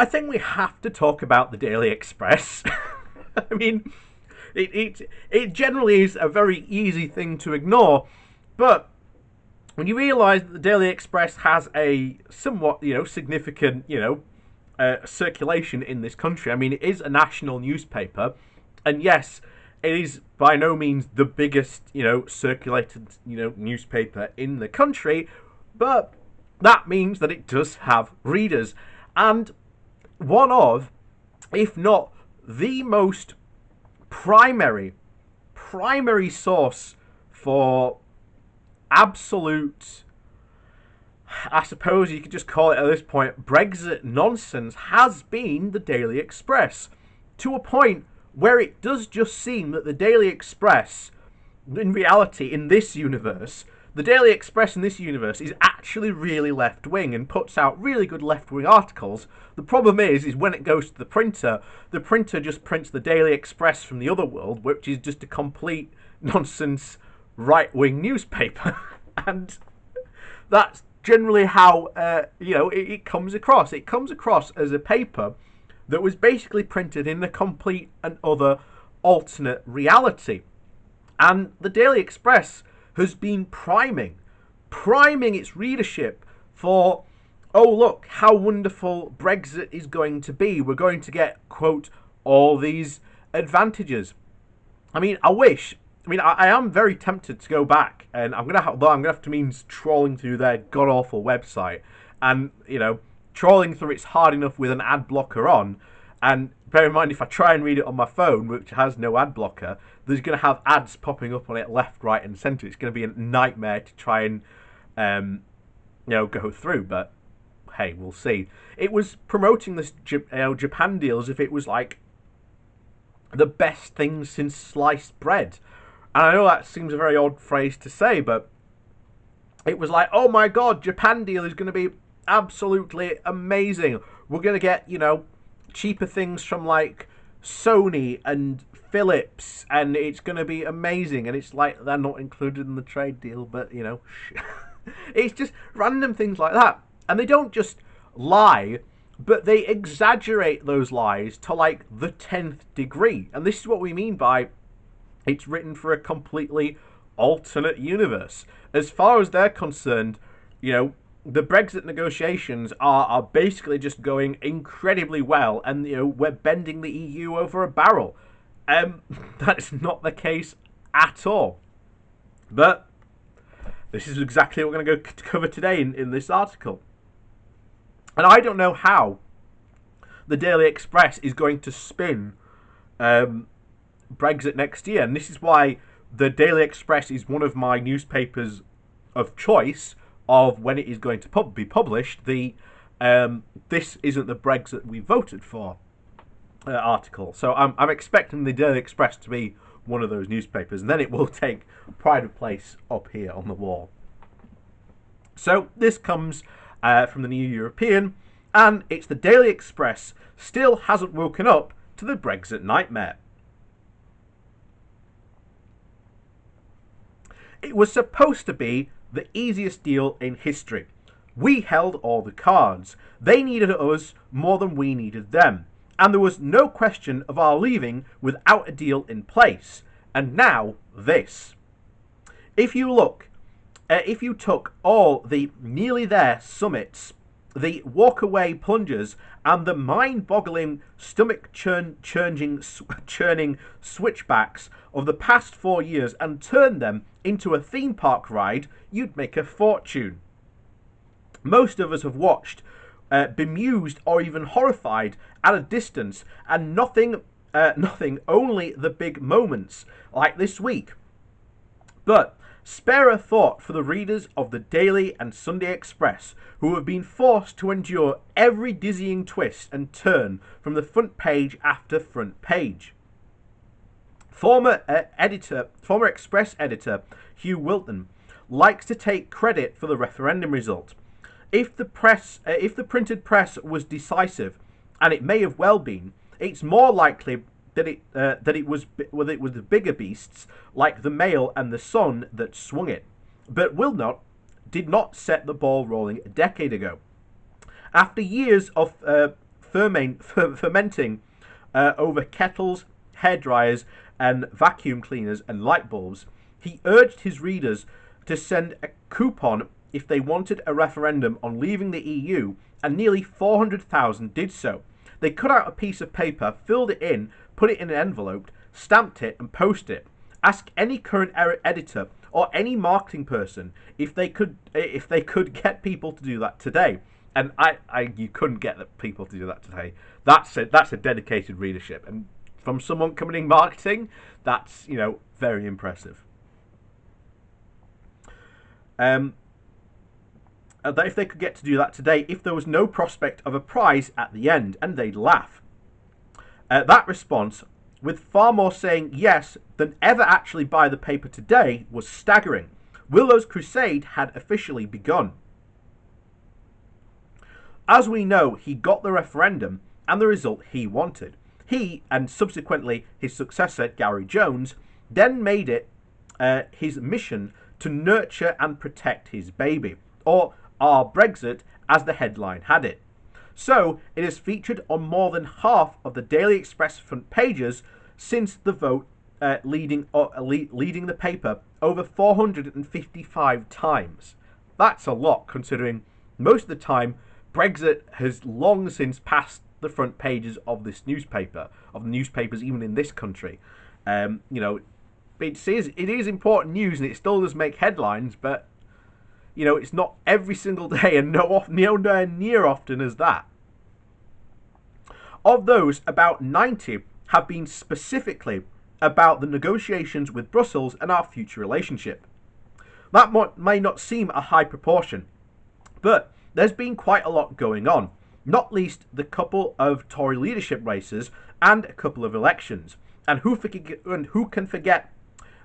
I think we have to talk about the Daily Express. I mean, it generally is a very easy thing to ignore, but when you realise that the Daily Express has a somewhat, significant, circulation in this country. I mean, it is a national newspaper, and yes, it is by no means the biggest, circulated, newspaper in the country, but that means that it does have readers, and one of, if not the most primary source for absolute, I suppose you could just call it at this point, Brexit nonsense has been the Daily Express, to a point where it does just seem that the Daily Express, in reality, in this universe, the Daily Express in this universe is actually really left-wing and puts out really good left-wing articles. The problem is when it goes to the printer just prints the Daily Express from the other world, which is just a complete nonsense right-wing newspaper. And that's generally how, it comes across. It comes across as a paper that was basically printed in a complete and other alternate reality. And the Daily Express has been priming its readership for, oh look, how wonderful Brexit is going to be. We're going to get, quote, all these advantages. I mean, I am very tempted to go back, and I'm gonna have to mean trawling through their god awful website, and trawling through it's hard enough with an ad blocker on. And bear in mind, if I try and read it on my phone, which has no ad blocker, there's going to have ads popping up on it left, right, and centre. It's going to be a nightmare to try and go through. But hey, we'll see. It was promoting this Japan deal as if it was like the best thing since sliced bread. And I know that seems a very odd phrase to say, but it was like, oh my god, Japan deal is going to be absolutely amazing. We're going to get, cheaper things from like Sony and Philips, and it's going to be amazing. And it's like they're not included in the trade deal, but it's just random things like that. And they don't just lie, but they exaggerate those lies to like the 10th degree. And this is what we mean by it's written for a completely alternate universe. As far as they're concerned, the Brexit negotiations are basically just going incredibly well, and we're bending the EU over a barrel. That's not the case at all. But this is exactly what we're going to cover today in this article. And I don't know how the Daily Express is going to spin Brexit next year, and this is why the Daily Express is one of my newspapers of choice of when it is going to be published. The this isn't the Brexit we voted for article. So I'm expecting the Daily Express to be one of those newspapers, and then it will take pride of place up here on the wall. So this comes from the New European, and it's the Daily Express still hasn't woken up to the Brexit nightmare. It was supposed to be the easiest deal in history. We held all the cards. They needed us more than we needed them. And there was no question of our leaving without a deal in place. And now this. If you took all the nearly there summits, the walk-away plungers, and the mind-boggling, stomach-churning switchbacks of the past 4 years and turned them into a theme park ride, you'd make a fortune. Most of us have watched, bemused or even horrified at a distance, and nothing, only the big moments, like this week. But spare a thought for the readers of the Daily and Sunday Express, who have been forced to endure every dizzying twist and turn from the front page after front page. Former Express editor Hugh Wilton likes to take credit for the referendum result. If the printed press was decisive, and it may have well been, it's more likely that it was the bigger beasts like the Mail and the Sun that swung it. But Wilmot did not set the ball rolling a decade ago. After years of fermenting over kettles, hairdryers, and vacuum cleaners and light bulbs, he urged his readers to send a coupon if they wanted a referendum on leaving the EU, and nearly 400,000 did so. They cut out a piece of paper, filled it in, put it in an envelope, stamped it, and posted it. Ask any current editor or any marketing person if they could get people to do that today. And you couldn't get people to do that today. That's a dedicated readership, and from someone coming in marketing, that's very impressive. That if they could get to do that today, if there was no prospect of a prize at the end, and they'd laugh. That response, with far more saying yes than ever actually buy the paper today, was staggering. Willow's crusade had officially begun. As we know, he got the referendum and the result he wanted. He, and subsequently his successor, Gary Jones, then made it his mission to nurture and protect his baby, or our Brexit, as the headline had it. So it has featured on more than half of the Daily Express front pages since the vote, leading the paper over 455 times. That's a lot, considering most of the time Brexit has long since passed the front pages of this newspaper, of the newspapers even in this country. It is important news, and it still does make headlines, but it's not every single day, and nowhere near often as that. Of those, about 90 have been specifically about the negotiations with Brussels and our future relationship. That may not seem a high proportion, but there's been quite a lot going on, not least the couple of Tory leadership races and a couple of elections. And who can forget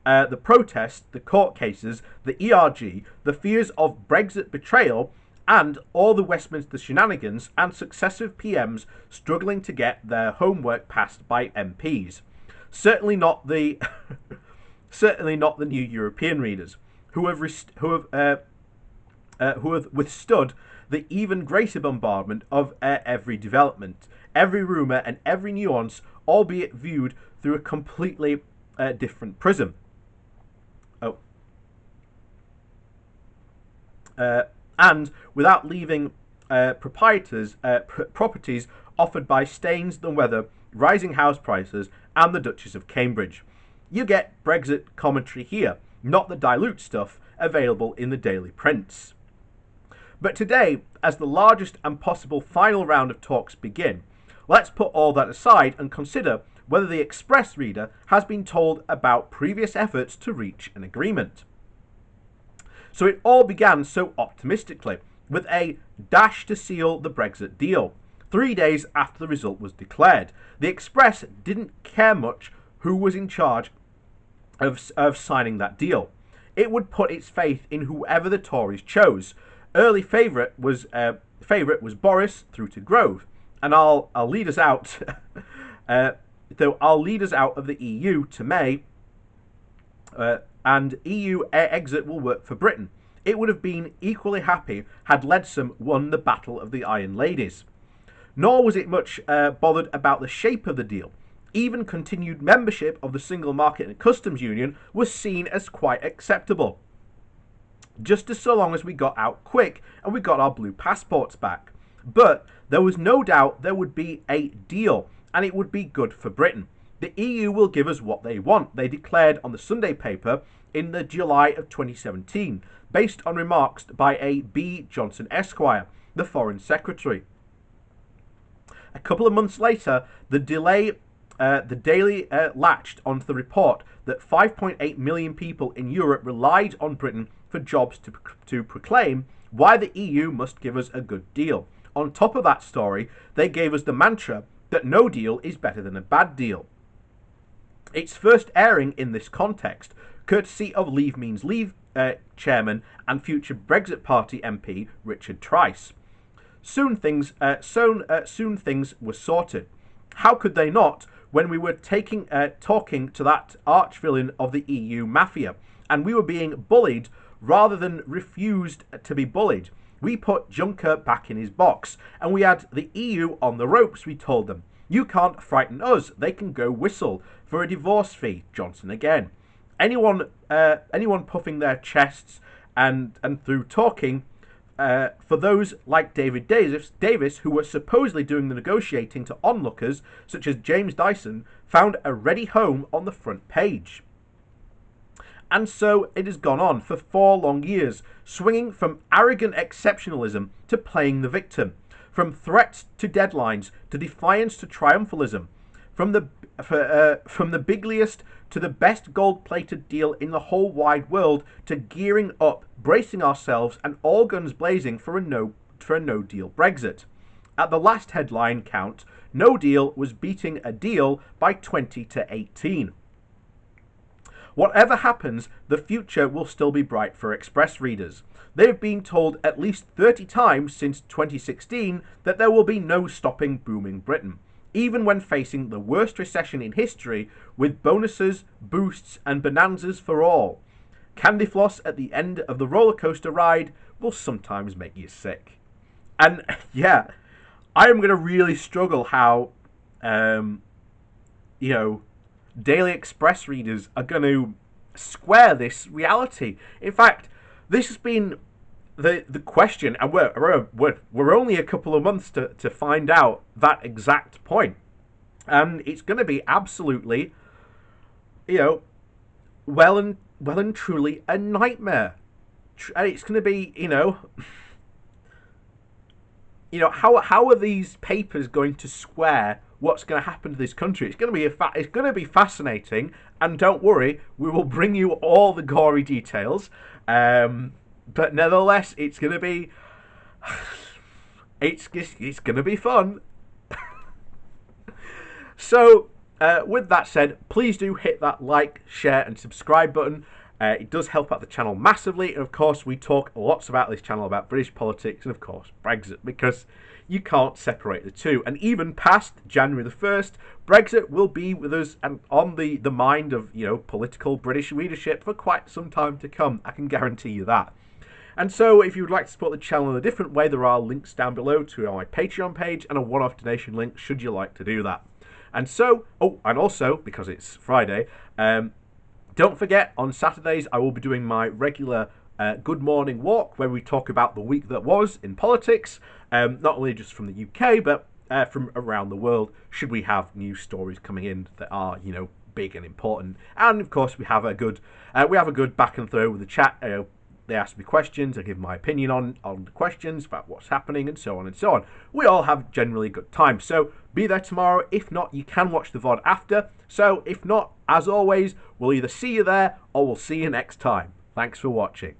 the protests, the court cases, the ERG, the fears of Brexit betrayal, and all the Westminster shenanigans and successive PMs struggling to get their homework passed by MPs. Certainly not the new European readers who have withstood the even greater bombardment of every development, every rumour, and every nuance, albeit viewed through a completely different prism. And without leaving proprietors properties offered by Staines the Weather, rising house prices, and the Duchess of Cambridge. You get Brexit commentary here, not the dilute stuff available in the daily prints. But today, as the largest and possible final round of talks begin, let's put all that aside and consider whether the Express reader has been told about previous efforts to reach an agreement. So it all began so optimistically, with a dash to seal the Brexit deal. 3 days after the result was declared, the Express didn't care much who was in charge of signing that deal. It would put its faith in whoever the Tories chose. Early favourite was Boris through to Grove, and I'll lead us out. I'll lead us out of the EU to May, and EU exit will work for Britain. It would have been equally happy had Leadsom won the Battle of the Iron Ladies. Nor was it much bothered about the shape of the deal. Even continued membership of the Single Market and Customs Union was seen as quite acceptable, just as so long as we got out quick and we got our blue passports back. But there was no doubt there would be a deal, and it would be good for Britain. The EU will give us what they want, they declared on the Sunday paper in the July of 2017, based on remarks by a B. Johnson Esquire, the Foreign Secretary. A couple of months later, the Daily latched onto the report that 5.8 million people in Europe relied on Britain for jobs to proclaim why the EU must give us a good deal. On top of that story, they gave us the mantra that no deal is better than a bad deal. Its first airing in this context, courtesy of Leave Means Leave chairman and future Brexit Party MP Richard Trice. Soon things were sorted. How could they not, when we were talking to that arch villain of the EU mafia, and we were being bullied rather than refused to be bullied? We put Juncker back in his box, and we had the EU on the ropes, we told them. You can't frighten us, they can go whistle for a divorce fee, Johnson again. Anyone puffing their chests and through talking, for those like David Davis, who were supposedly doing the negotiating to onlookers, such as James Dyson, found a ready home on the front page. And so it has gone on for 4 long years, swinging from arrogant exceptionalism to playing the victim, from threats to deadlines, to defiance to triumphalism, from the bigliest to the best gold-plated deal in the whole wide world, to gearing up, bracing ourselves, and all guns blazing for a no-deal Brexit. At the last headline count, no deal was beating a deal by 20-18. Whatever happens, the future will still be bright for Express readers. They've been told at least 30 times since 2016 that there will be no stopping booming Britain, even when facing the worst recession in history, with bonuses, boosts, and bonanzas for all. Candy floss at the end of the roller coaster ride will sometimes make you sick. And yeah, I am going to really struggle how, Daily Express readers are going to square this reality. In fact, this has been the question, and we're only a couple of months to find out that exact point, and it's going to be absolutely, well and truly a nightmare. And it's going to be, how are these papers going to square what's going to happen to this country? It's going to be fascinating, and don't worry, we will bring you all the gory details. But nevertheless, it's going to be fun. So, with that said, please do hit that like, share, and subscribe button. It does help out the channel massively, and of course we talk lots about this channel about British politics and of course Brexit, because you can't separate the two. And even past January the 1st, Brexit will be with us and on the mind of political British readership for quite some time to come. I can guarantee you that. And so if you would like to support the channel in a different way, there are links down below to my Patreon page and a one-off donation link should you like to do that. And so, and also, because it's Friday, don't forget, on Saturdays I will be doing my regular Good Morning Walk, where we talk about the week that was in politics, not only just from the UK, but from around the world, should we have news stories coming in that are, big and important. And of course, we have a good back and throw with the chat. They ask me questions, I give my opinion on the questions about what's happening, and so on and so on. We all have generally good time. So be there tomorrow. If not, you can watch the VOD after. So if not, as always, we'll either see you there or we'll see you next time. Thanks for watching.